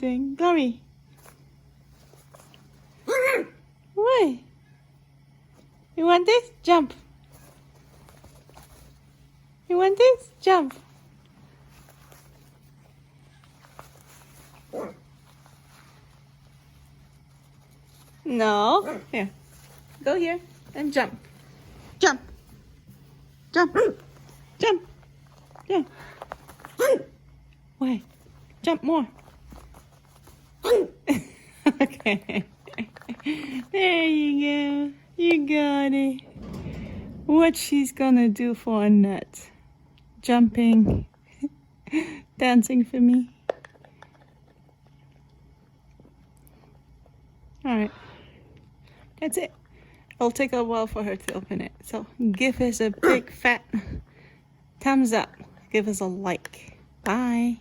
thing. Glory. What? You want this? Jump. You want this? Jump. No. Here. Go here and jump. Jump. Jump. Jump. Jump. Wait. Jump more. Okay. There you go. You got it. What she's gonna do for a nut? Jumping. Dancing for me. Alright. That's it. It'll take a while for her to open it. So give us a big fat thumbs up. Give us a like. Bye.